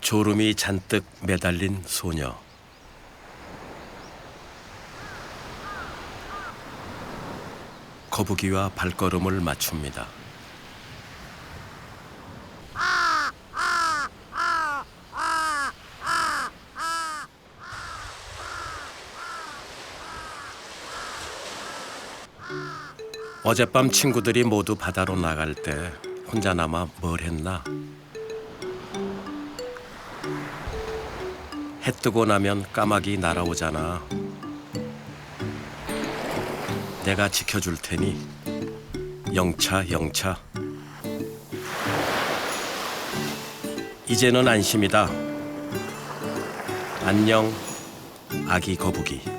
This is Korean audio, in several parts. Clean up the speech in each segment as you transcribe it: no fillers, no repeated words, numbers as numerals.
졸음이 잔뜩 매달린 소녀. 거북이와 발걸음을 맞춥니다. 어젯밤 친구들이 모두 바다로 나갈 때 혼자 남아 뭘 했나? 해 뜨고 나면 까마귀 날아오잖아. 내가 지켜줄 테니 영차 영차. 이제는 안심이다. 안녕 아기 거북이.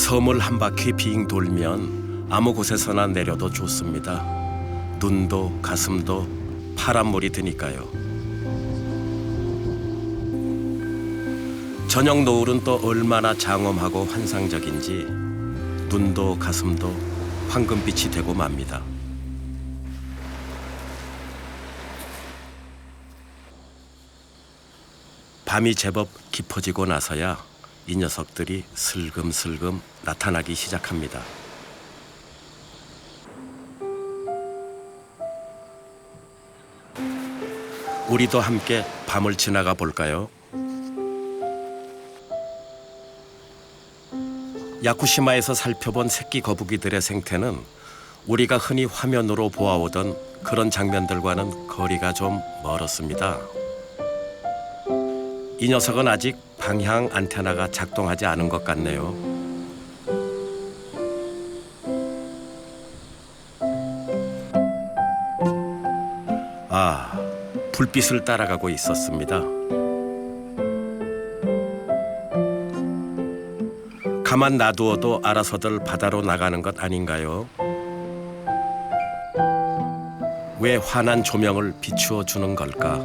섬을 한 바퀴 빙 돌면 아무 곳에서나 내려도 좋습니다. 눈도 가슴도 파란 물이 드니까요. 저녁 노을은 또 얼마나 장엄하고 환상적인지 눈도 가슴도 황금빛이 되고 맙니다. 밤이 제법 깊어지고 나서야 이 녀석들이 슬금슬금 나타나기 시작합니다. 우리도 함께 밤을 지나가 볼까요? 야쿠시마에서 살펴본 새끼 거북이들의 생태는 우리가 흔히 화면으로 보아오던 그런 장면들과는 거리가 좀 멀었습니다. 이 녀석은 아직 방향 안테나가 작동하지 않은 것 같네요. 아, 불빛을 따라가고 있었습니다. 가만 놔두어도 알아서들 바다로 나가는 것 아닌가요? 왜 환한 조명을 비추어 주는 걸까?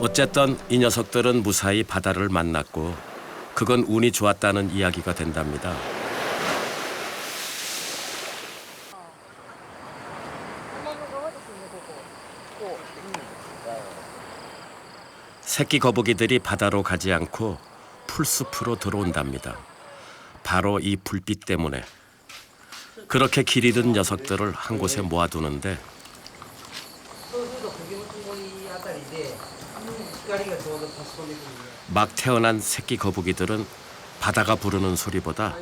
어쨌든 이 녀석들은 무사히 바다를 만났고 그건 운이 좋았다는 이야기가 된답니다. 새끼 거북이들이 바다로 가지 않고 풀숲으로 들어온답니다. 바로 이 불빛 때문에. 그렇게 길 잃은 녀석들을 한 곳에 모아두는데 막 태어난 새끼 거북이들은 바다가 부르는 소리보다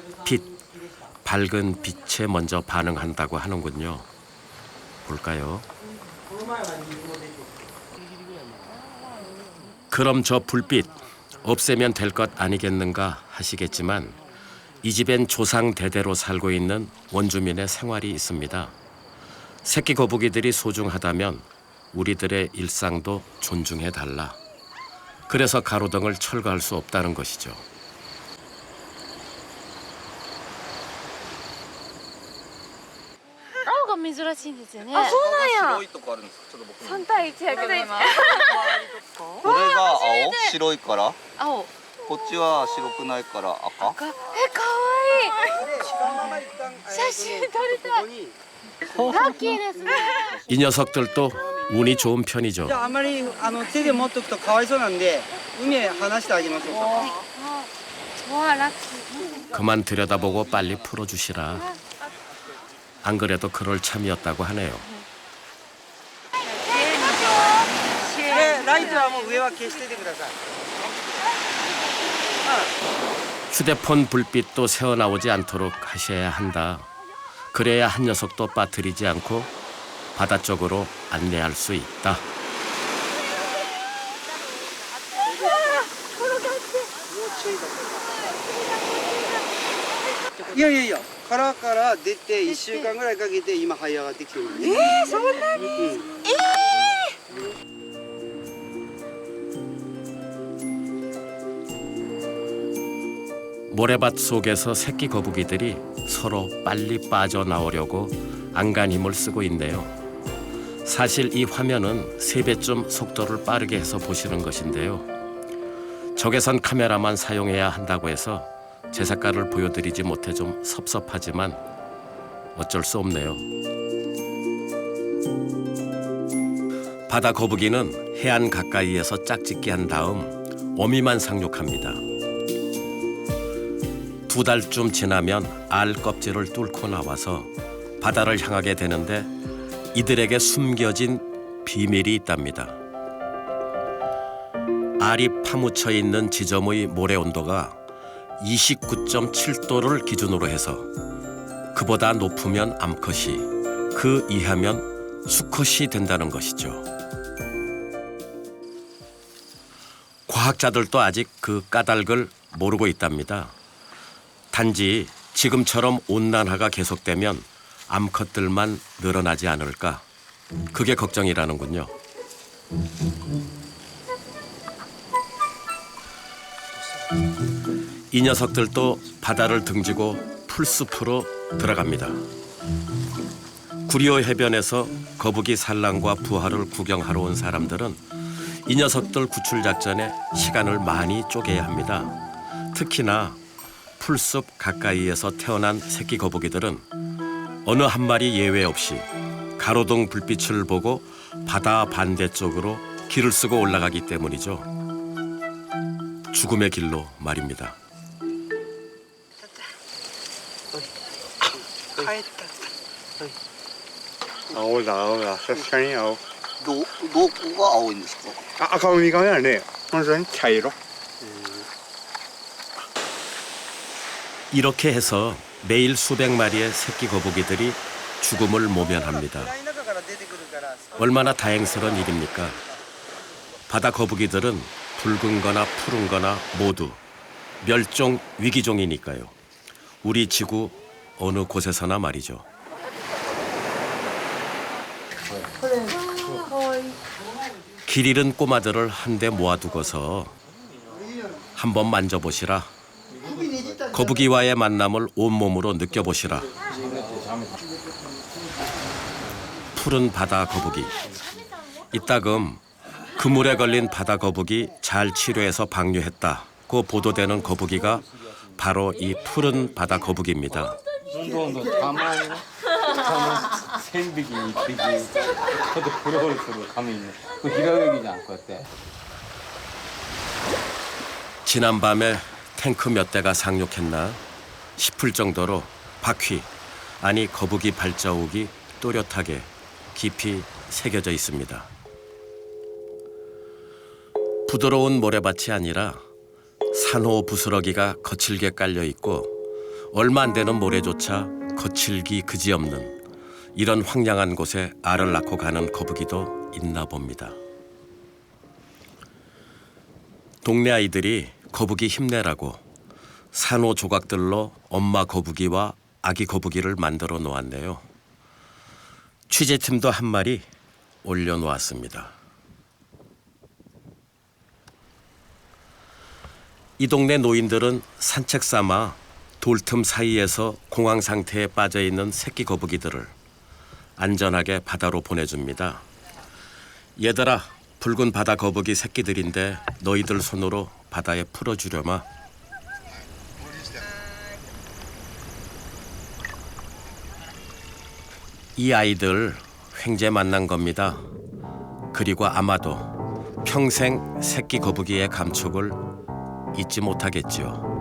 밝은 빛에 먼저 반응한다고 하는군요. 볼까요? 그럼 저 불빛 없애면 될 것 아니겠는가 하시겠지만 이 집엔 조상 대대로 살고 있는 원주민의 생활이 있습니다. 새끼 거북이들이 소중하다면 우리들의 일상도 존중해달라. 그래서 가로등을 철거할 수 없다는 것이죠.青が珍しいんですよね。あ、そうなんや。白いとこあるんですか。ちょっと僕も。三対一やけど今。これが青、白いから。青。こっちは白くないから赤。可愛い。写真撮りたい。ラッキーですね。 이 녀석들도 운이 좋은 편이죠. じゃああまり手で持っとくとかわいそうなんで海へ離してあげましょうか。わあラッキー。 그만 들여다보고 빨리 풀어주시라. 안 그래도 그럴 참이었다고 하네요. でライトはもう上は消しててください。 휴대폰 불빛도 새어나오지 않도록 하셔야 한다. 그래야 한 녀석도 빠뜨리지 않고 바다 쪽으로 안내할 수 있다. いやいやいや、殻から出て1週間ぐらいかけて今這い上がってきてるんで。そんなに？모래밭 속에서 새끼 거북이들이 서로 빨리 빠져나오려고 안간 힘을 쓰고 있네요. 사실 이 화면은 3배쯤 속도를 빠르게 해서 보시는 것인데요. 적외선 카메라만 사용해야 한다고 해서 제 색깔을 보여드리지 못해 좀 섭섭하지만 어쩔 수 없네요. 바다 거북이는 해안 가까이에서 짝짓기 한 다음 어미만 상륙합니다. 2달쯤 지나면 알 껍질을 뚫고 나와서 바다를 향하게 되는데 이들에게 숨겨진 비밀이 있답니다. 알이 파묻혀 있는 지점의 모래 온도가 29.7도를 기준으로 해서 그보다 높으면 암컷이, 그 이하면 수컷이 된다는 것이죠. 과학자들도 아직 그 까닭을 모르고 있답니다. 단지 지금처럼 온난화가 계속되면 암컷들만 늘어나지 않을까, 그게 걱정이라는군요. 이 녀석들도 바다를 등지고 풀숲으로 들어갑니다. 구리오 해변에서 거북이 산란과 부화를 구경하러 온 사람들은 이 녀석들 구출 작전에 시간을 많이 쪼개야 합니다. 특히나 풀숲 가까이에서 태어난 새끼 거북이들은 어느 한 마리 예외 없이 가로등 불빛을 보고 바다 반대쪽으로 길을 쓰고 올라가기 때문이죠. 죽음의 길로 말입니다.青だ確かに青どこが青いんですか？赤海側やね本当に茶色 이렇게 해서 매일 수백 마리의 새끼 거북이들이 죽음을 모면합니다. 얼마나 다행스러운 일입니까? 바다 거북이들은 붉은 거나 푸른 거나 모두 멸종 위기종이니까요. 우리 지구 어느 곳에서나 말이죠. 길 잃은 꼬마들을 한데 모아두고서 한번 만져보시라. 거북이와의 만남을 온몸으로 느껴보시라. 푸른 바다 거북이. 이따금 그물에 걸린 바다 거북이 잘 치료해서 방류했다고 보도되는 거북이가 바로 이 푸른 바다 거북이입니다. 지난밤에 탱크 몇 대가 상륙했나 싶을 정도로 바퀴, 아니 거북이 발자국이 또렷하게 깊이 새겨져 있습니다. 부드러운 모래밭이 아니라 산호 부스러기가 거칠게 깔려 있고 얼마 안 되는 모래조차 거칠기 그지없는 이런 황량한 곳에 알을 낳고 가는 거북이도 있나 봅니다. 동네 아이들이 거북이 힘내라고 산호 조각들로 엄마 거북이와 아기 거북이를 만들어 놓았네요. 취재팀도 한 마리 올려놓았습니다. 이 동네 노인들은 산책 삼아 돌틈 사이에서 공황 상태에 빠져 있는 새끼 거북이들을 안전하게 바다로 보내줍니다. 얘들아, 붉은 바다 거북이 새끼들인데 너희들 손으로 바다에 풀어주려마. 이 아이들 횡재 만난 겁니다. 그리고 아마도 평생 새끼 거북이의 감촉을 잊지 못하겠지요.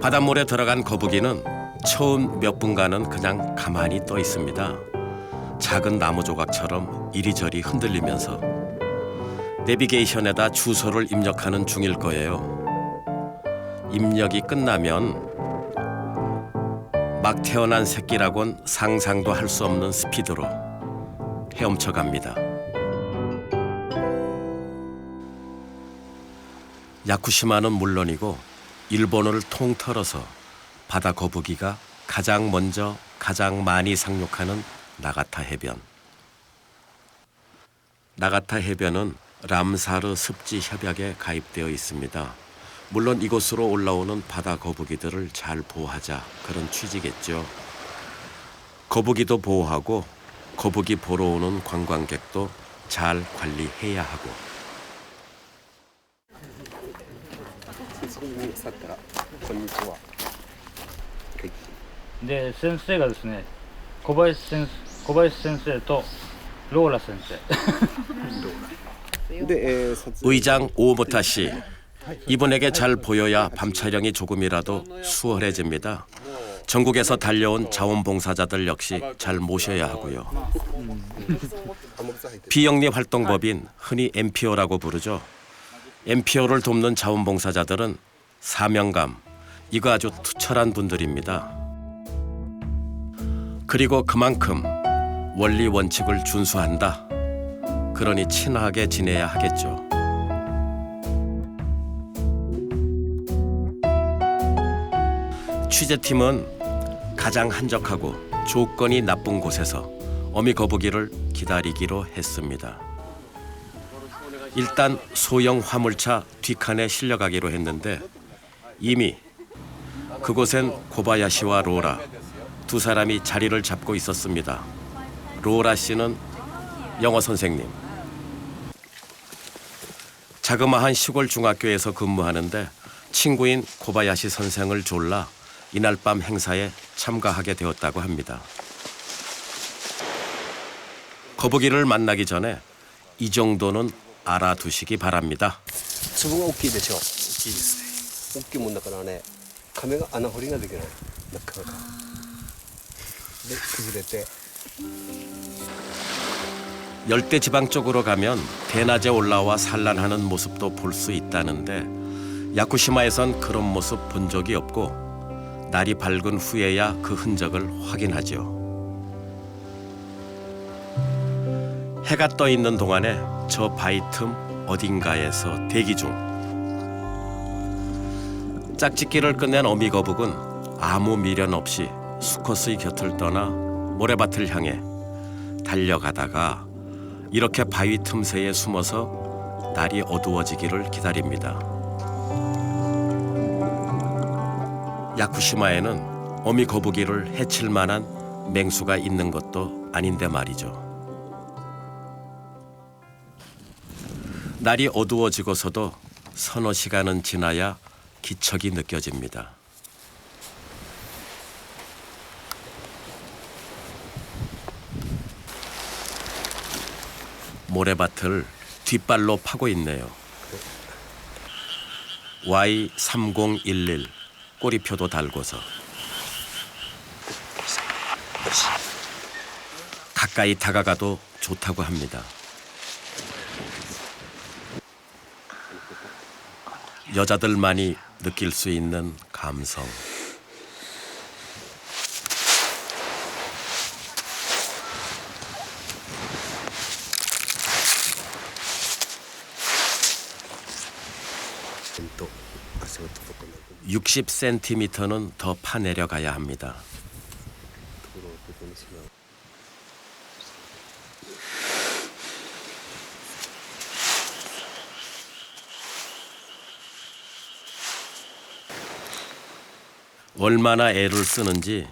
바닷물에 들어간 거북이는 처음 몇 분간은 그냥 가만히 떠 있습니다. 작은 나무 조각처럼 이리저리 흔들리면서 내비게이션에다 주소를 입력하는 중일 거예요. 입력이 끝나면 막 태어난 새끼라곤 상상도 할 수 없는 스피드로 헤엄쳐 갑니다. 야쿠시마는 물론이고 일본을 통틀어서 바다 거북이가 가장 먼저 가장 많이 상륙하는 나가타 해변. 나가타 해변은 람사르 습지 협약에 가입되어 있습니다. 물론 이곳으로 올라오는 바다 거북이들을 잘 보호하자, 그런 취지겠죠. 거북이도 보호하고 거북이 보러 오는 관광객도 잘 관리해야 하고.で先生がですね小林先生とローラ先生 의장 오모타 씨, 이분에게 잘 보여야 밤 촬영이 조금이라도 수월해집니다. 전국에서 달려온 자원봉사자들 역시 잘 모셔야 하고요. 비영리 활동법인 흔히 NPO라고 부르죠. NPO를 돕는 자원봉사자들은 사명감, 이거 아주 투철한 분들입니다. 그리고 그만큼 원리 원칙을 준수한다. 그러니 친하게 지내야 하겠죠. 취재팀은 가장 한적하고 조건이 나쁜 곳에서 어미 거북이를 기다리기로 했습니다. 일단 소형 화물차 뒷칸에 실려가기로 했는데 이미 그곳엔 고바야시와 로라 두 사람이 자리를 잡고 있었습니다. 로라 씨는 영어 선생님, 자그마한 시골 중학교에서 근무하는데 친구인 고바야시 선생을 졸라 이날 밤 행사에 참가하게 되었다고 합니다. 거북이를 만나기 전에 이 정도는 알아두시기 바랍니다. 粒が大きいでしょ。大きいですね。大きいもんだからね、亀が穴掘りができない。なかなか。で崩れて。 열대지방 쪽으로 가면 대낮에 올라와 산란하는 모습도 볼 수 있다는데 야쿠시마에선 그런 모습 본 적이 없고 날이 밝은 후에야 그 흔적을 확인하죠. 해가 떠 있는 동안에 저 바위 틈 어딘가에서 대기 중. 짝짓기를 끝낸 어미거북은 아무 미련 없이 수컷의 곁을 떠나 모래밭을 향해 달려가다가 이렇게 바위 틈새에 숨어서 날이 어두워지기를 기다립니다. 야쿠시마에는 어미 거북이를 해칠 만한 맹수가 있는 것도 아닌데 말이죠. 날이 어두워지고서도 서너 시간은 지나야 기척이 느껴집니다. 모래밭을 뒷발로 파고 있네요. Y3011 꼬리표도 달고서 가까이 다가가도 좋다고 합니다. 여자들만이 느낄 수 있는 감성.と足音とかの 60cm는 더 파내려가야 합니다. ところをここにしまう。 얼마나 애를 쓰는지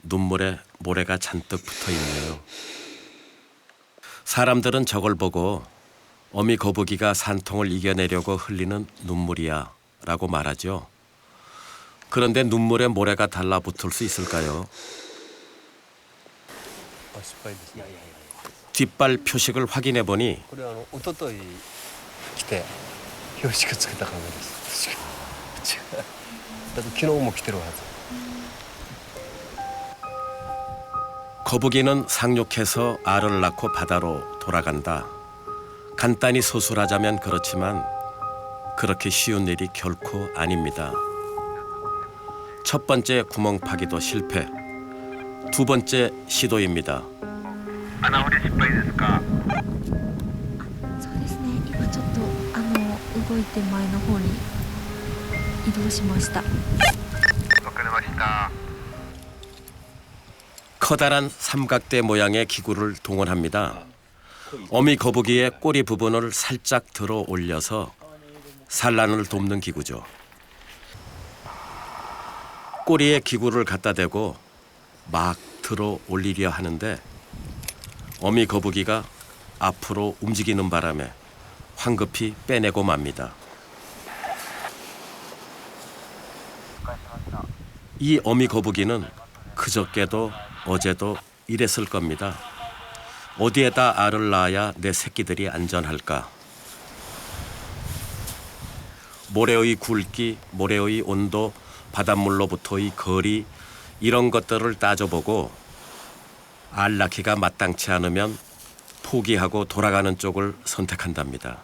눈물에 모래가 잔뜩 붙어 있네요. 사람들은 저걸 보고 어미 거북이가 산통을 이겨내려고 흘리는 눈물이야 라고 말하죠. 그런데 눈물에 모래가 달라붙을 수 있을까요? あ、失敗ですね。 뒷발 표식을 확인해 보니 これは一昨日来て標識つけた亀です。確か。違う。だって昨日も来てるはず。 거북이는 상륙해서 알을 낳고 바다로 돌아간다. 간단히 서술하자면 그렇지만 그렇게 쉬운 일이 결코 아닙니다. 첫 번째 구멍 파기도 실패. 두 번째 시도입니다. そうですね。今ちょっと動いて前の方に移動しました。 커다란 삼각대 모양의 기구를 동원합니다. 어미 거북이의 꼬리 부분을 살짝 들어 올려서 산란을 돕는 기구죠. 꼬리에 기구를 갖다 대고 막 들어 올리려 하는데 어미 거북이가 앞으로 움직이는 바람에 황급히 빼내고 맙니다. 이 어미 거북이는 그저께도 어제도 이랬을 겁니다. 어디에다 알을 낳아야 내 새끼들이 안전할까? 모래의 굵기, 모래의 온도, 바닷물로부터의 거리 이런 것들을 따져보고 알 낳기가 마땅치 않으면 포기하고 돌아가는 쪽을 선택한답니다.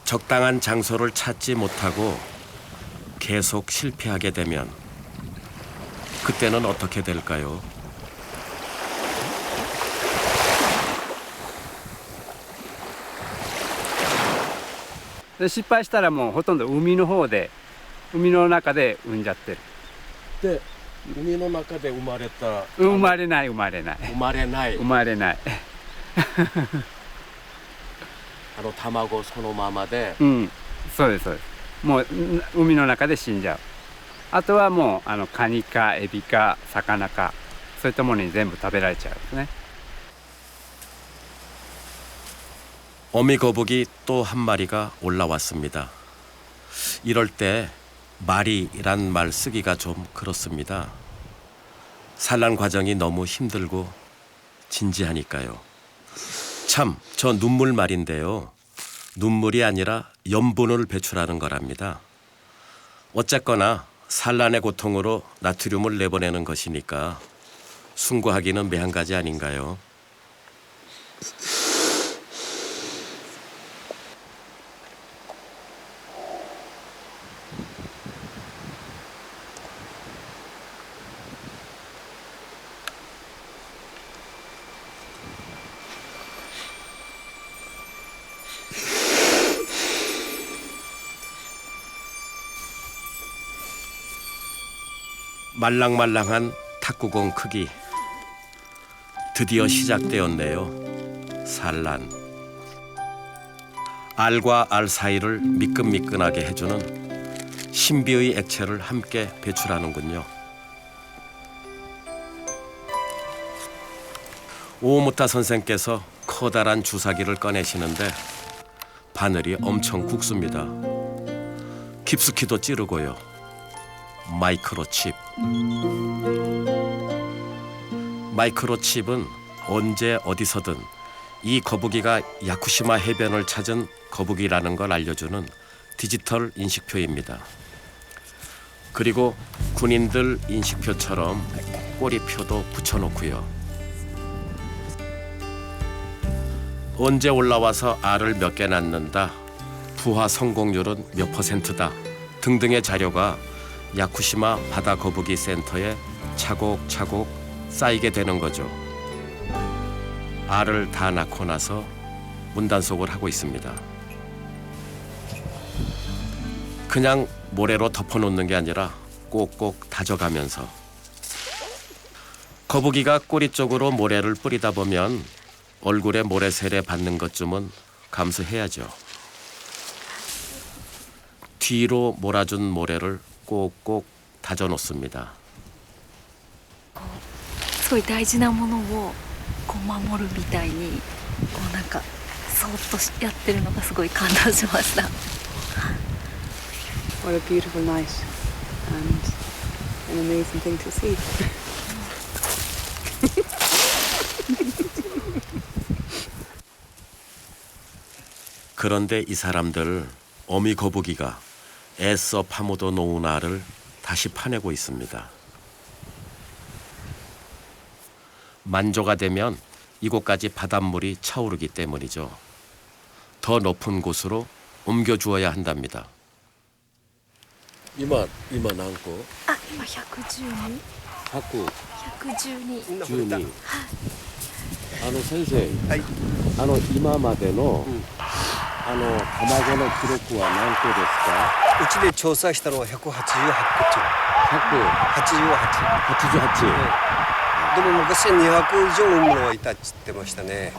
적당한 장소를 찾지 못하고 계속 실패하게 되면 그때는 어떻게 될까요?で失敗したらもうほとんど海の方で海の中で産んじゃってる。で、海の中で生まれた生まれない生まれない生まれない生まれない卵そのままでうんそうですそうです。もうん海の中で死んじゃう。あとはもうカニかエビか魚かそういったものに全部食べられちゃうんですね。 어미 거북이 또 한 마리가 올라왔습니다. 이럴 때 마리란 말 쓰기가 좀 그렇습니다. 산란 과정이 너무 힘들고 진지하니까요. 참, 저 눈물 말인데요. 눈물이 아니라 염분을 배출하는 거랍니다. 어쨌거나 산란의 고통으로 나트륨을 내보내는 것이니까 숭고하기는 매한가지 아닌가요? 말랑말랑한 탁구공 크기. 드디어 시작되었네요. 산란. 알과 알 사이를 미끈미끈하게 해주는 신비의 액체를 함께 배출하는군요. 오모타 선생께서 커다란 주사기를 꺼내시는데 바늘이 엄청 굵습니다. 깊숙이도 찌르고요. 마이크로칩. 마이크로칩은 언제 어디서든 이 거북이가 야쿠시마 해변을 찾은 거북이라는 걸 알려주는 디지털 인식표입니다. 그리고 군인들 인식표처럼 꼬리표도 붙여놓고요. 언제 올라와서 알을 몇 개 낳는다, 부화 성공률은 몇 %다 등등의 자료가 야쿠시마 바다 거북이 센터에 차곡차곡 쌓이게 되는 거죠. 알을 다 낳고 나서 문단속을 하고 있습니다. 그냥 모래로 덮어놓는 게 아니라 꼭꼭 다져가면서. 거북이가 꼬리 쪽으로 모래를 뿌리다 보면 얼굴에 모래 세례 받는 것쯤은 감수해야죠. 뒤로 몰아준 모래를 꼭꼭 다져 놓습니다. すごい大事なものをこう守るみたいにこうなんかそーっとやってるのがすごい感動しました。 What a beautiful night and an amazing thing to see. 그런데 이 사람들 어미 거북이가 애써 파묻어 놓은 알을 다시 파내고 있습니다. 만조가 되면 이곳까지 바닷물이 차오르기 때문이죠. 더 높은 곳으로 옮겨주어야 한답니다. 이만何個? あ、今112。 100 112。 12先生、今までの、卵の記録は何個ですか？うちで調査したのは188個中188。でも昔は200以上産むのはいたって言ってましたね。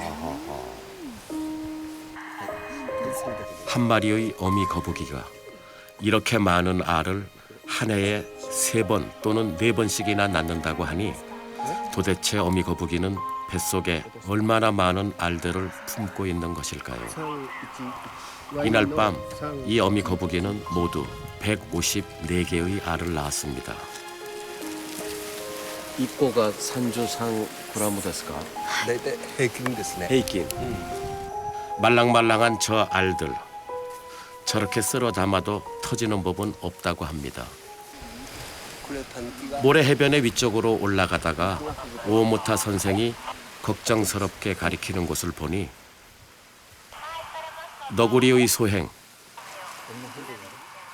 한 마리의 어미 거북이가 이렇게 많은 알을 한 해에 3번 또는 4번씩이나 낳는다고 하니 도대체 어미 거북이는 뱃속에 얼마나 많은 알들을 품고 있는 것일까요? 이날 밤 이 어미 거북이는 모두 154개의 알을 낳았습니다. 1個が33グラムですか? 大体平均ですね。 平均. 말랑말랑한 저 알들. 저렇게 쓸어 담아도 터지는 법은 없다고 합니다. 모래 해변의 위쪽으로 올라가다가 오모타 선생이 걱정스럽게 가리키는 곳을 보니 너구리의 소행,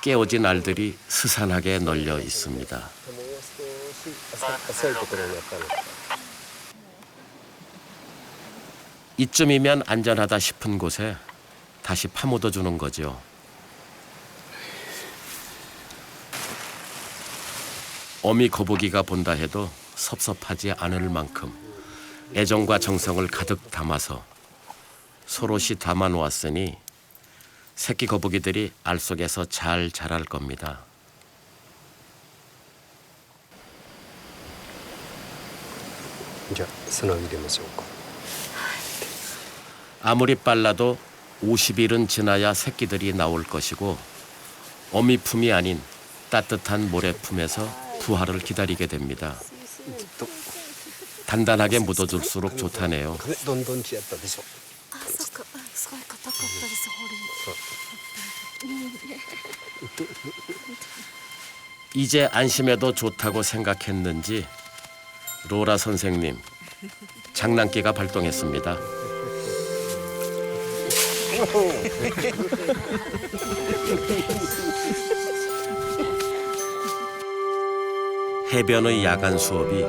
깨어진 알들이 스산하게 널려 있습니다. 이쯤이면 안전하다 싶은 곳에 다시 파묻어 주는 거죠. 어미 거북이가 본다 해도 섭섭하지 않을 만큼 애정과 정성을 가득 담아서 소롯이 담아 놓았으니 새끼 거북이들이 알 속에서 잘 자랄 겁니다. 자,砂を入れましょうか. 아무리 빨라도 50일은 지나야 새끼들이 나올 것이고 어미 품이 아닌 따뜻한 모래품에서 부화를 기다리게 됩니다. 단단하게 묻어줄수록 좋다네요. どんどんちやったでしょ. あ、そっか、すごい硬かったです堀。 이제 안심해도 좋다고 생각했는지 로라 선생님 장난기가 발동했습니다. 해변의 야간 수업이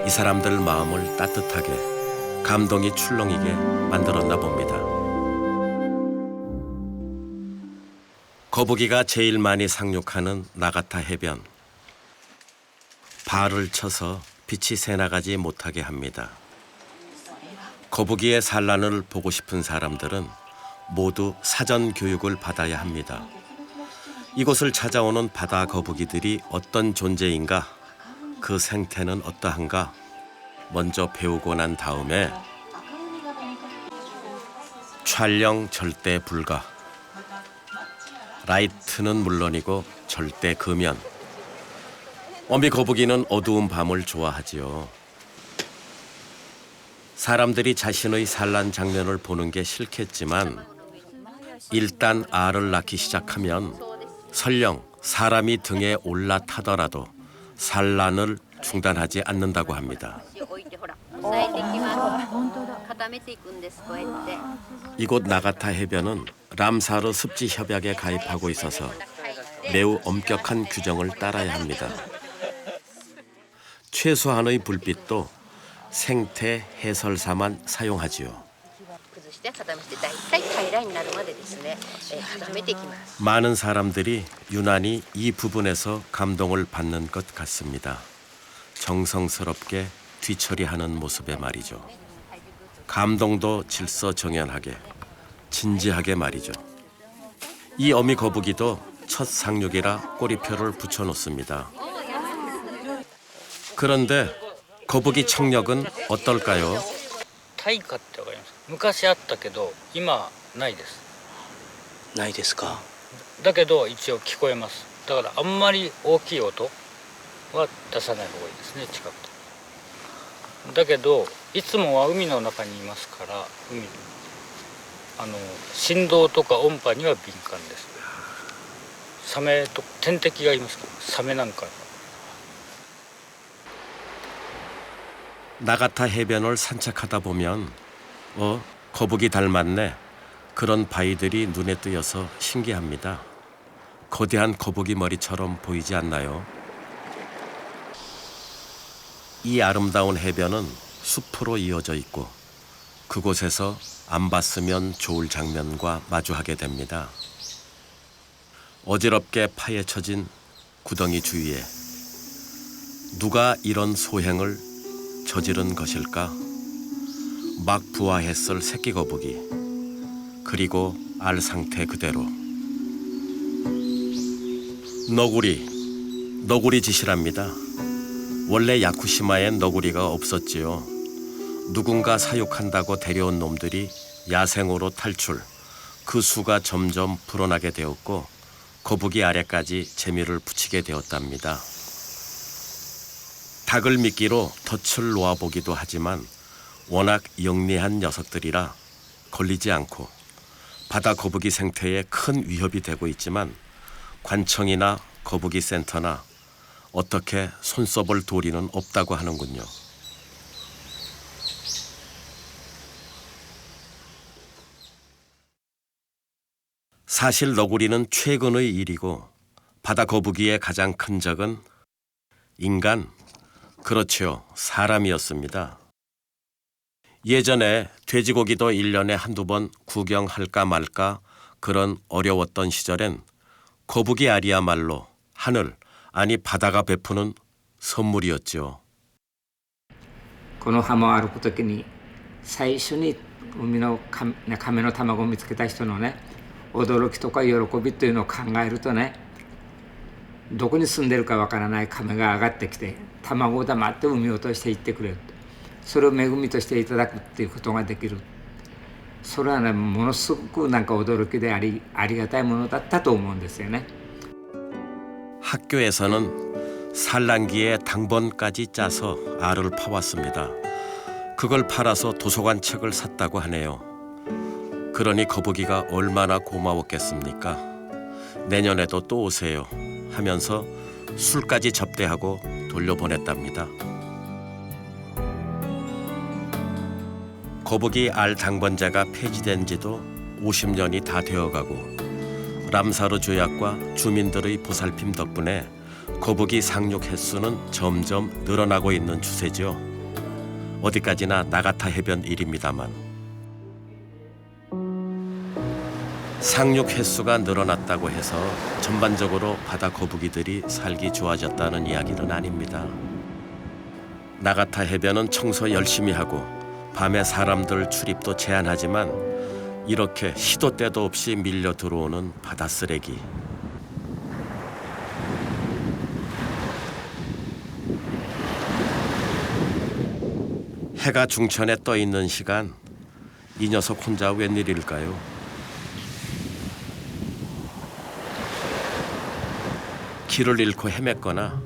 이 사람들 마음을 따뜻하게 감동이 출렁이게 만들었나 봅니다. 거북이가 제일 많이 상륙하는 나가타 해변. 발을 쳐서 빛이 새나가지 못하게 합니다. 거북이의 산란을 보고 싶은 사람들은 모두 사전 교육을 받아야 합니다. 이곳을 찾아오는 바다 거북이들이 어떤 존재인가, 그 생태는 어떠한가 먼저 배우고 난 다음에 촬영 절대 불가. 라이트는 물론이고 절대 금연. 어미 거북이는 어두운 밤을 좋아하지요. 사람들이 자신의 산란 장면을 보는 게 싫겠지만 일단 알을 낳기 시작하면 설령 사람이 등에 올라타더라도 산란을 중단하지 않는다고 합니다. 이곳 나가타 해변은 람사르 습지 협약에 가입하고 있어서 매우 엄격한 규정을 따라야 합니다. 최소한의 불빛도 생태 해설사만 사용하지요. 많은 사람들이 유난히 이 부분에서 감동을 받는 것 같습니다. 정성스럽게 뒤처리하는 모습에 말이죠. 감동도 질서정연하게, 진지하게 말이죠. 이 어미 거북이도 첫 상륙이라 꼬리표를 붙여놓습니다. 그런데 거북이 청력은 어떨까요? タイカってわかります？昔あったけど今ないです。ないですか。だけど一応聞こえます。だからあんまり大きい音は出さない方がいいですね、近くと。だけどいつもは海の中にいますから、振動とか音波には敏感です。サメと天敵がいますから、サメなんか。 나가타 해변을 산책하다 보면 거북이 닮았네. 그런 바위들이 눈에 띄어서 신기합니다. 거대한 거북이 머리처럼 보이지 않나요? 이 아름다운 해변은 숲으로 이어져 있고 그곳에서 안 봤으면 좋을 장면과 마주하게 됩니다. 어지럽게 파헤쳐진 구덩이 주위에 누가 이런 소행을 저지른 것일까? 막 부화했을 새끼 거북이, 그리고 알 상태 그대로. 너구리 짓이랍니다. 원래 야쿠시마엔 너구리가 없었지요. 누군가 사육한다고 데려온 놈들이 야생으로 탈출, 그 수가 점점 불어나게 되었고 거북이 아래까지 재미를 붙이게 되었답니다. 닭을 미끼로 덫을 놓아보기도 하지만 워낙 영리한 녀석들이라 걸리지 않고 바다 거북이 생태에 큰 위협이 되고 있지만 관청이나 거북이 센터나 어떻게 손써볼 도리는 없다고 하는군요. 사실 너구리는 최근의 일이고 바다 거북이의 가장 큰 적은 인간, 그렇죠, 사람이었습니다. 예전에 돼지고기도 1년에 한두 번 구경할까 말까 그런 어려웠던 시절엔 거북이 알이야말로 하늘, 아니 바다가 베푸는 선물이었죠. この浜を歩くときに最初に海の亀の卵を見つけた人のね驚きとか喜びというのを考えるとね、どこに住んでるかわからない亀が上がってきて卵を黙って産み落としていってくれる、それを恵みとしていただくっていうことができる、それはねものすごくなんか驚きでありがたいものだったと思うんですよね。 학교에서는 산란기에 당번까지 짜서 알을 파왔습니다. 그걸 팔아서 도서관 책을 샀다고 하네요. 그러니 거북이가 얼마나 고마웠겠습니까? 내년에도 또 오세요 하면서 술까지 접대하고 돌려보냈답니다. 거북이 알 당번제가 폐지된 지도 50년이 다 되어가고 람사르 조약과 주민들의 보살핌 덕분에 거북이 상륙 횟수는 점점 늘어나고 있는 추세죠. 어디까지나 나가타 해변 일입니다만. 상륙 횟수가 늘어났다고 해서 전반적으로 바다 거북이들이 살기 좋아졌다는 이야기는 아닙니다. 나가타 해변은 청소 열심히 하고 밤에 사람들 출입도 제한하지만 이렇게 시도 때도 없이 밀려 들어오는 바다 쓰레기. 해가 중천에 떠 있는 시간, 이 녀석 혼자 웬일일까요? 길을 잃고 헤맸거나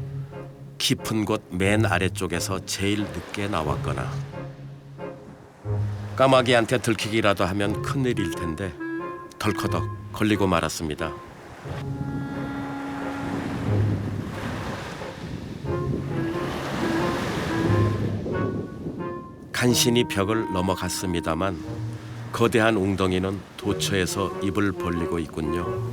깊은 곳 맨 아래쪽에서 제일 늦게 나왔거나 까마귀한테 들키기라도 하면 큰일일 텐데 덜커덕 걸리고 말았습니다. 간신히 벽을 넘어갔습니다만 거대한 웅덩이는 도처에서 입을 벌리고 있군요.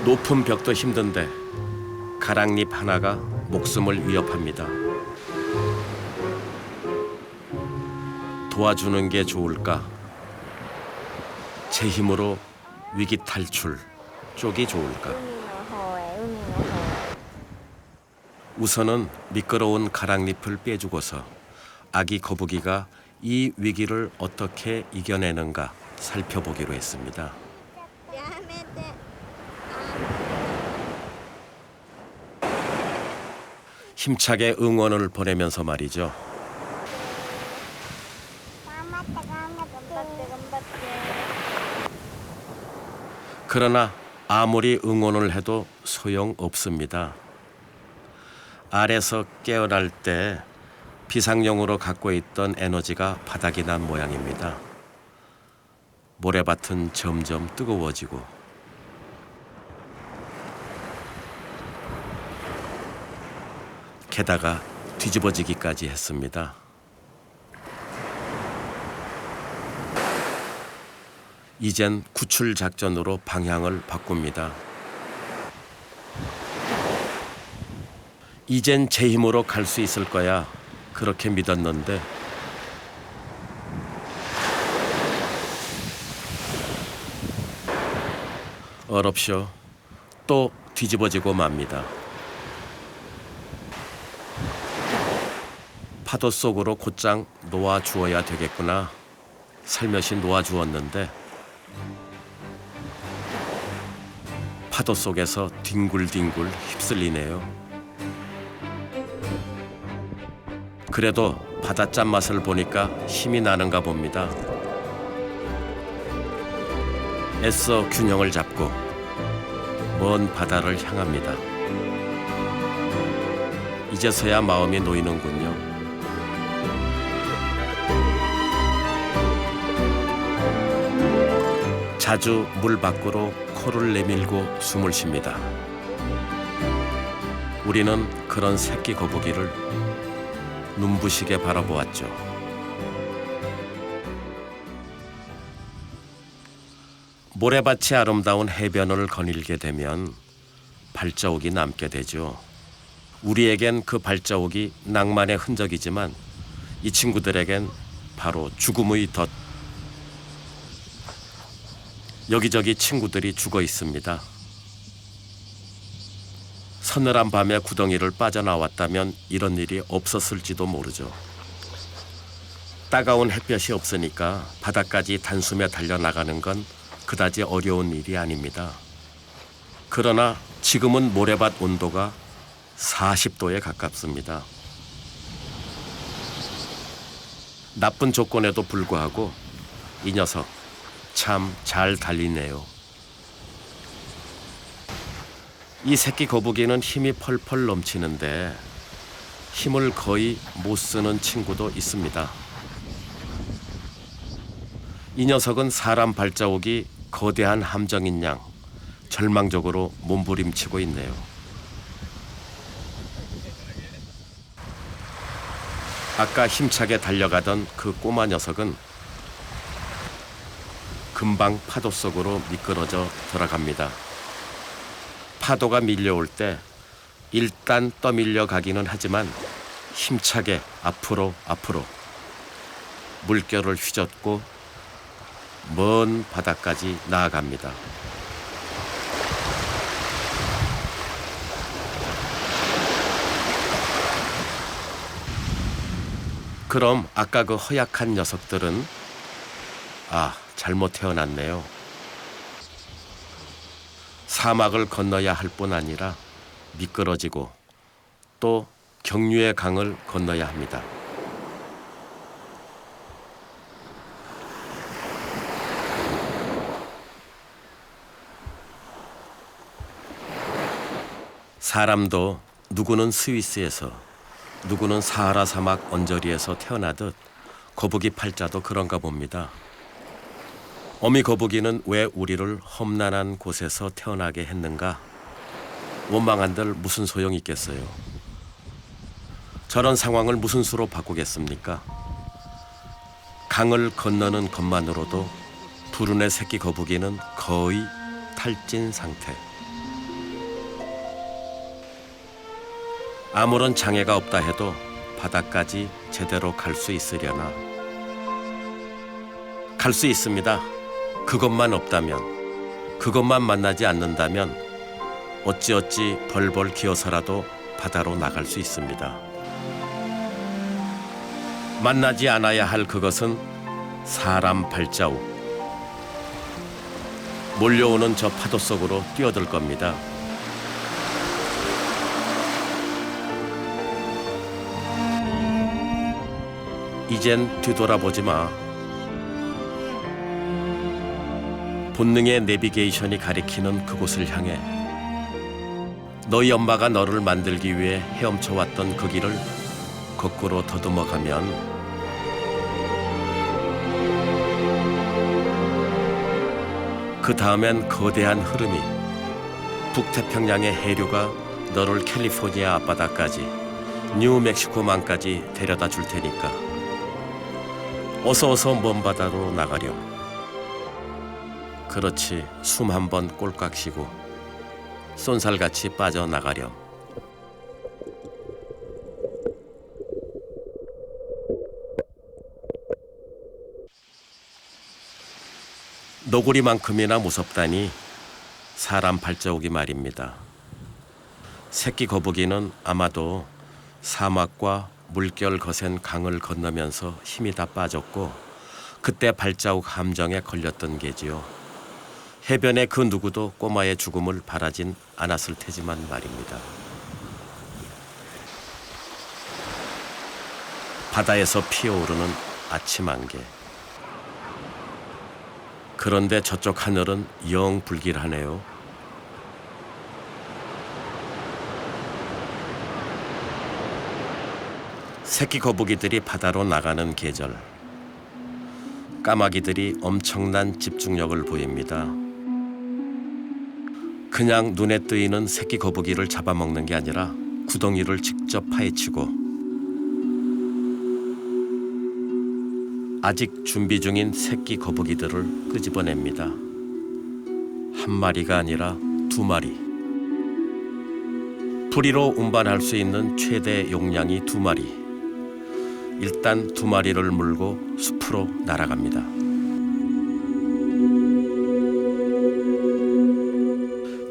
높은 벽도 힘든데 가랑잎 하나가 목숨을 위협합니다. 도와주는 게 좋을까? 제 힘으로 위기 탈출 쪽이 좋을까? 우선은 미끄러운 가랑잎을 빼주고서 아기 거북이가 이 위기를 어떻게 이겨내는가 살펴보기로 했습니다. 힘차게 응원을 보내면서 말이죠. 그러나 아무리 응원을 해도 소용없습니다. 알에서 깨어날 때 비상용으로 갖고 있던 에너지가 바닥이 난 모양입니다. 모래밭은 점점 뜨거워지고 게다가 뒤집어지기까지 했습니다. 이젠 구출 작전으로 방향을 바꿉니다. 이젠 제 힘으로 갈 수 있을 거야. 그렇게 믿었는데 어렵쇼. 또 뒤집어지고 맙니다. 파도 속으로 곧장 놓아주어야 되겠구나. 살며시 놓아주었는데 파도 속에서 뒹굴뒹굴 휩쓸리네요. 그래도 바다 짠맛을 보니까 힘이 나는가 봅니다. 애써 균형을 잡고 먼 바다를 향합니다. 이제서야 마음이 놓이는군요. 자주 물 밖으로 코를 내밀고 숨을 쉽니다. 우리는 그런 새끼 거북이를 눈부시게 바라보았죠. 모래밭이 아름다운 해변을 거닐게 되면 발자국이 남게 되죠. 우리에겐 그 발자국이 낭만의 흔적이지만 이 친구들에겐 바로 죽음의 덫. 여기저기 친구들이 죽어 있습니다. 서늘한 밤에 구덩이를 빠져나왔다면 이런 일이 없었을지도 모르죠. 따가운 햇볕이 없으니까 바다까지 단숨에 달려나가는 건 그다지 어려운 일이 아닙니다. 그러나 지금은 모래밭 온도가 40도에 가깝습니다. 나쁜 조건에도 불구하고 이 녀석 참 잘 달리네요. 이 새끼 거북이는 힘이 펄펄 넘치는데 힘을 거의 못 쓰는 친구도 있습니다. 이 녀석은 사람 발자국이 거대한 함정인 양 절망적으로 몸부림치고 있네요. 아까 힘차게 달려가던 그 꼬마 녀석은 금방 파도 속으로 미끄러져 들어갑니다. 파도가 밀려올 때 일단 떠밀려 가기는 하지만 힘차게 앞으로 물결을 휘젓고 먼 바다까지 나아갑니다. 그럼 아까 그 허약한 녀석들은 잘못 태어났네요. 사막을 건너야 할 뿐 아니라 미끄러지고 또 경류의 강을 건너야 합니다. 사람도 누구는 스위스에서 누구는 사하라 사막 언저리에서 태어나듯 거북이 팔자도 그런가 봅니다. 어미 거북이는 왜 우리를 험난한 곳에서 태어나게 했는가? 원망한들 무슨 소용이 있겠어요. 저런 상황을 무슨 수로 바꾸겠습니까? 강을 건너는 것만으로도 불운의 새끼 거북이는 거의 탈진 상태. 아무런 장애가 없다 해도 바다까지 제대로 갈 수 있으려나? 갈 수 있습니다. 그것만 없다면, 그것만 만나지 않는다면 어찌어찌 벌벌 기어서라도 바다로 나갈 수 있습니다. 만나지 않아야 할 그것은 사람 발자국. 몰려오는 저 파도 속으로 뛰어들 겁니다. 이젠 뒤돌아보지 마. 본능의 내비게이션이 가리키는 그곳을 향해 너희 엄마가 너를 만들기 위해 헤엄쳐왔던 그 길을 거꾸로 더듬어 가면 그 다음엔 거대한 흐름이 북태평양의 해류가 너를 캘리포니아 앞바다까지 뉴멕시코만까지 데려다 줄 테니까 어서 먼 바다로 나가렴. 그렇지, 숨 한 번 꼴깍 쉬고 쏜살같이 빠져나가렴. 너구리만큼이나 무섭다니 사람 발자국이 말입니다. 새끼 거북이는 아마도 사막과 물결 거센 강을 건너면서 힘이 다 빠졌고 그때 발자국 함정에 걸렸던 게지요. 해변의 그 누구도 꼬마의 죽음을 바라진 않았을 테지만 말입니다. 바다에서 피어오르는 아침 안개. 그런데 저쪽 하늘은 영 불길하네요. 새끼 거북이들이 바다로 나가는 계절. 까마귀들이 엄청난 집중력을 보입니다. 그냥 눈에 뜨이는 새끼 거북이를 잡아먹는 게 아니라 구덩이를 직접 파헤치고 아직 준비 중인 새끼 거북이들을 끄집어냅니다. 한 마리가 아니라 2마리. 부리로 운반할 수 있는 최대 용량이 2마리. 일단 2마리를 물고 숲으로 날아갑니다.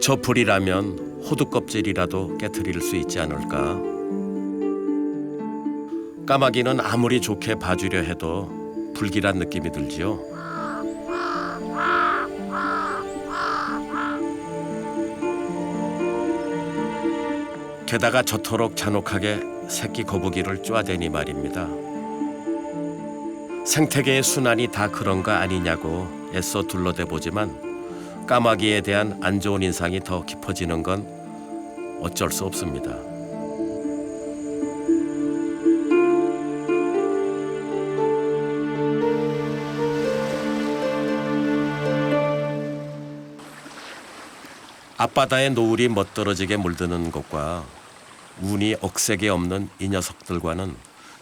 저 부리라면 호두 껍질이라도 깨트릴 수 있지 않을까. 까마귀는 아무리 좋게 봐주려 해도 불길한 느낌이 들지요. 게다가 저토록 잔혹하게 새끼 거북이를 쪼아대니 말입니다. 생태계의 순환이 다 그런가 아니냐고 애써 둘러대 보지만 까마귀에 대한 안 좋은 인상이 더 깊어지는 건 어쩔 수 없습니다. 앞바다의 노을이 멋들어지게 물드는 것과 운이 억세게 없는 이 녀석들과는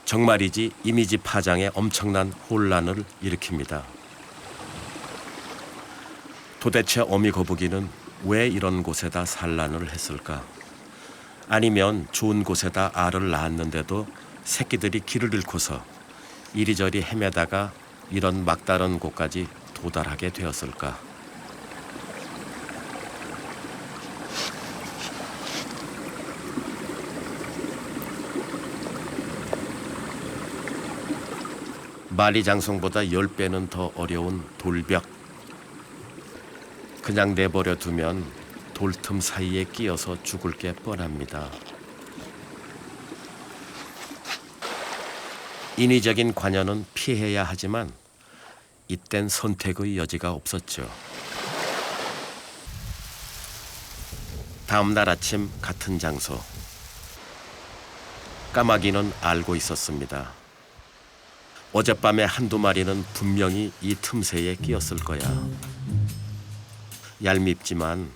정말이지 이미지 파장에 엄청난 혼란을 일으킵니다. 도대체 어미 거북이는 왜 이런 곳에다 산란을 했을까? 아니면 좋은 곳에다 알을 낳았는데도 새끼들이 길을 잃고서 이리저리 헤매다가 이런 막다른 곳까지 도달하게 되었을까? 만리장성보다 10배는 더 어려운 돌벽. 그냥 내버려 두면 돌틈 사이에 끼어서 죽을 게 뻔합니다. 인위적인 관여는 피해야 하지만 이땐 선택의 여지가 없었죠. 다음 날 아침 같은 장소. 까마귀는 알고 있었습니다. 어젯밤에 한두 마리는 분명히 이 틈새에 끼었을 거야. 얄밉지만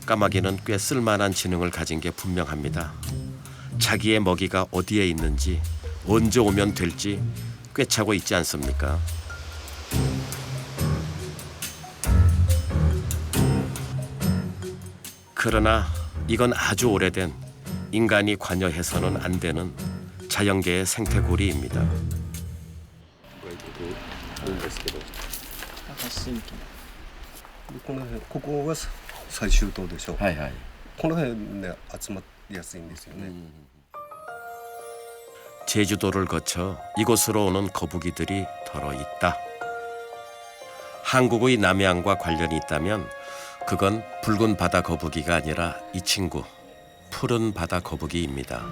까마귀는 꽤 쓸만한 지능을 가진 게 분명합니다. 자기의 먹이가 어디에 있는지 언제 오면 될지 꿰차고 있지 않습니까? 그러나 이건 아주 오래된 인간이 관여해서는 안 되는 자연계의 생태고리입니다. この辺ここが最終島でしょ。はいはい。この辺ね集まりやすいんですよね。 제주도를 거쳐 이곳으로 오는 거북이들이 더러 있다. 한국의 남해안과 관련이 있다면 그건 붉은 바다 거북이가 아니라 이 친구 푸른 바다 거북이입니다.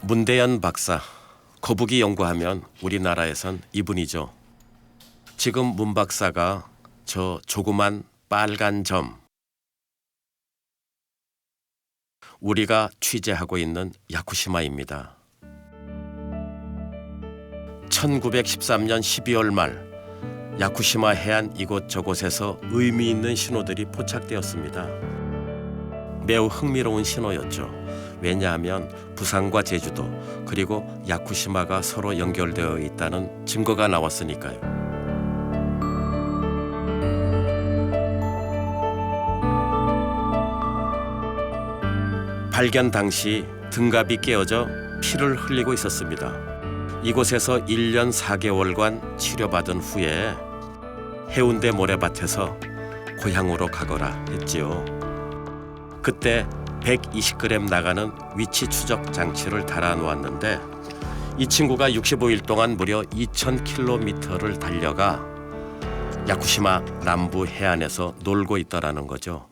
문대현 박사, 거북이 연구하면 우리나라에선 이분이죠. 지금 문 박사가 저 조그만 빨간 점, 우리가 취재하고 있는 야쿠시마입니다. 1913년 12월 말 야쿠시마 해안 이곳저곳에서 의미 있는 신호들이 포착되었습니다. 매우 흥미로운 신호였죠. 왜냐하면 부산과 제주도 그리고 야쿠시마가 서로 연결되어 있다는 증거가 나왔으니까요. 발견 당시 등갑이 깨어져 피를 흘리고 있었습니다. 이곳에서 1년 4개월간 치료받은 후에 해운대 모래밭에서 고향으로 가거라 했지요. 그때 120g 나가는 위치 추적 장치를 달아놓았는데 이 친구가 65일 동안 무려 2,000km를 달려가 야쿠시마 남부 해안에서 놀고 있더라는 거죠.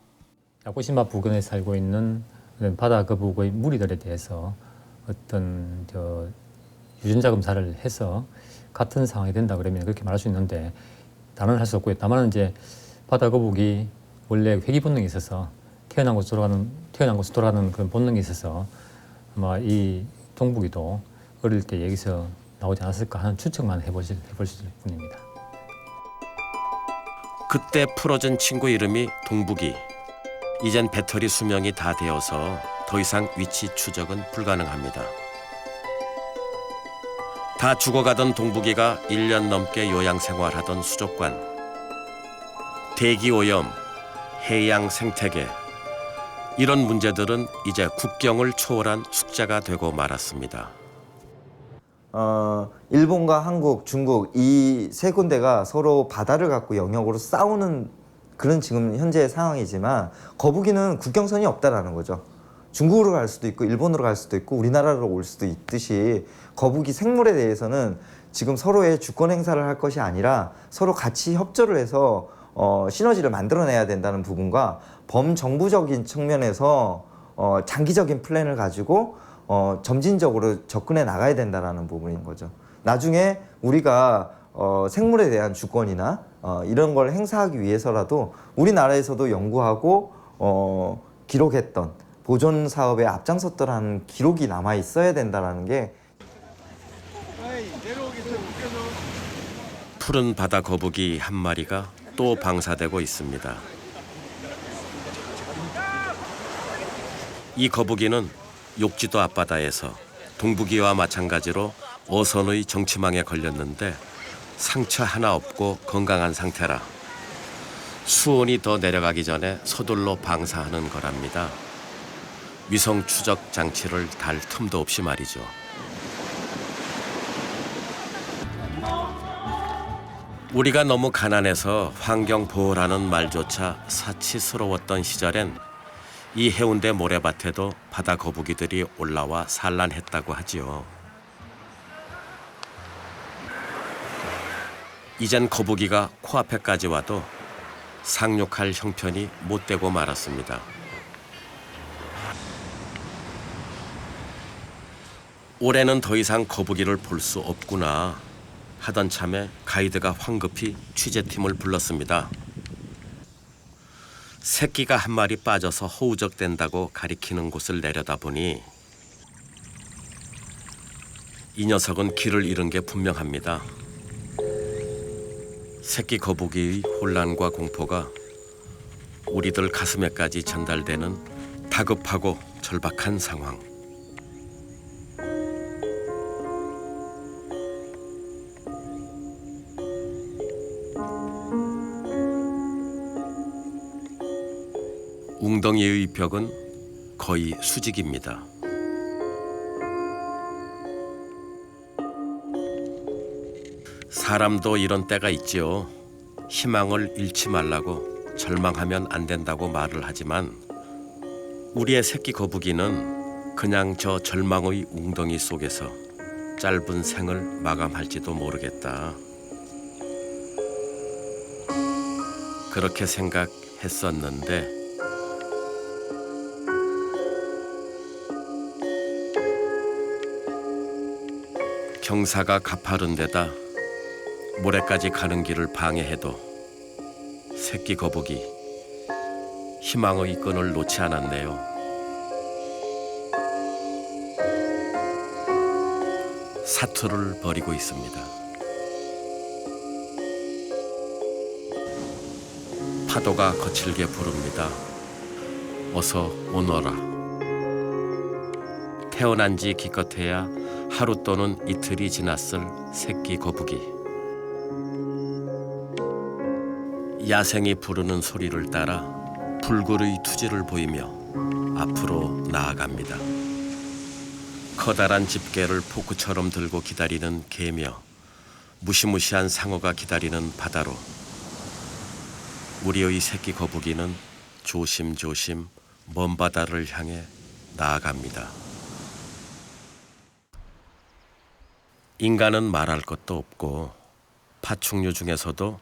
야쿠시마 부근에 살고 있는 바다 거북의 무리들에 대해서 어떤 유전자 검사를 해서 같은 상황이 된다 그러면 그렇게 말할 수 있는데 다만 할 수 없고요. 다만 이제 바다 거북이 원래 회귀 본능이 있어서 태어난 곳에 돌아가는 그런 본능이 있어서 아마 이 동북이도 어릴 때 여기서 나오지 않았을까 하는 추측만 해보실 뿐입니다. 그때 풀어준 친구 이름이 동북이. 이젠 배터리 수명이 다 되어서 더 이상 위치 추적은 불가능합니다. 다 죽어가던 동북이가 1년 넘게 요양 생활하던 수족관. 대기 오염, 해양 생태계 이런 문제들은 이제 국경을 초월한 숙제가 되고 말았습니다. 일본과 한국, 중국 이 세 군데가 서로 바다를 갖고 영역으로 싸우는 그런 지금 현재의 상황이지만 거북이는 국경선이 없다라는 거죠. 중국으로 갈 수도 있고 일본으로 갈 수도 있고 우리나라로 올 수도 있듯이 거북이 생물에 대해서는 지금 서로의 주권 행사를 할 것이 아니라 서로 같이 협조를 해서 시너지를 만들어내야 된다는 부분과 범정부적인 측면에서 장기적인 플랜을 가지고 점진적으로 접근해 나가야 된다는 부분인 거죠. 나중에 우리가 생물에 대한 주권이나 이런 걸 행사하기 위해서라도 우리나라에서도 연구하고 기록했던 보존 사업에 앞장섰더라는 기록이 남아 있어야 된다는 게 푸른 바다 거북이 한 마리가 또 방사되고 있습니다. 이 거북이는 욕지도 앞바다에서 동북이와 마찬가지로 어선의 정치망에 걸렸는데 상처 하나 없고 건강한 상태라 수온이 더 내려가기 전에 서둘러 방사하는 거랍니다. 위성 추적 장치를 달 틈도 없이 말이죠. 우리가 너무 가난해서 환경 보호라는 말조차 사치스러웠던 시절엔 이 해운대 모래밭에도 바다 거북이들이 올라와 산란했다고 하지요. 이젠 거북이가 코앞에까지 와도 상륙할 형편이 못 되고 말았습니다. 올해는 더 이상 거북이를 볼 수 없구나 하던 참에 가이드가 황급히 취재팀을 불렀습니다. 새끼가 한 마리 빠져서 허우적댄다고 가리키는 곳을 내려다보니 이 녀석은 길을 잃은 게 분명합니다. 새끼 거북이의 혼란과 공포가 우리들 가슴에까지 전달되는 다급하고 절박한 상황. 웅덩이의 벽은 거의 수직입니다. 사람도 이런 때가 있지요. 희망을 잃지 말라고 절망하면 안 된다고 말을 하지만 우리의 새끼 거북이는 그냥 저 절망의 웅덩이 속에서 짧은 생을 마감할지도 모르겠다. 그렇게 생각했었는데 경사가 가파른 데다 모래까지 가는 길을 방해해도 새끼 거북이 희망의 끈을 놓지 않았네요. 사투를 벌이고 있습니다. 파도가 거칠게 부릅니다. 어서 오너라. 태어난 지 기껏해야 하루 또는 이틀이 지났을 새끼 거북이. 야생이 부르는 소리를 따라 불굴의 투지를 보이며 앞으로 나아갑니다. 커다란 집게를 포크처럼 들고 기다리는 개며 무시무시한 상어가 기다리는 바다로 우리의 새끼 거북이는 조심조심 먼 바다를 향해 나아갑니다. 인간은 말할 것도 없고 파충류 중에서도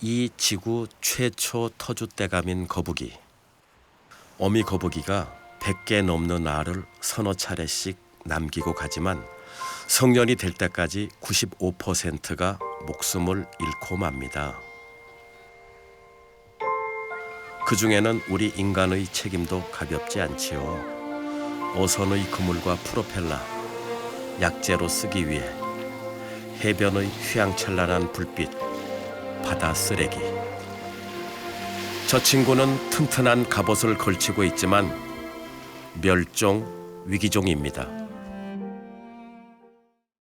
이 지구 최초 터줏대감인 거북이. 어미 거북이가 100개 넘는 알을 서너 차례씩 남기고 가지만 성년이 될 때까지 95%가 목숨을 잃고 맙니다. 그 중에는 우리 인간의 책임도 가볍지 않지요. 어선의 그물과 프로펠러, 약재로 쓰기 위해 해변의 휘황찬란한 불빛, 바다 쓰레기. 저 친구는 튼튼한 갑옷을 걸치고 있지만 멸종 위기종입니다.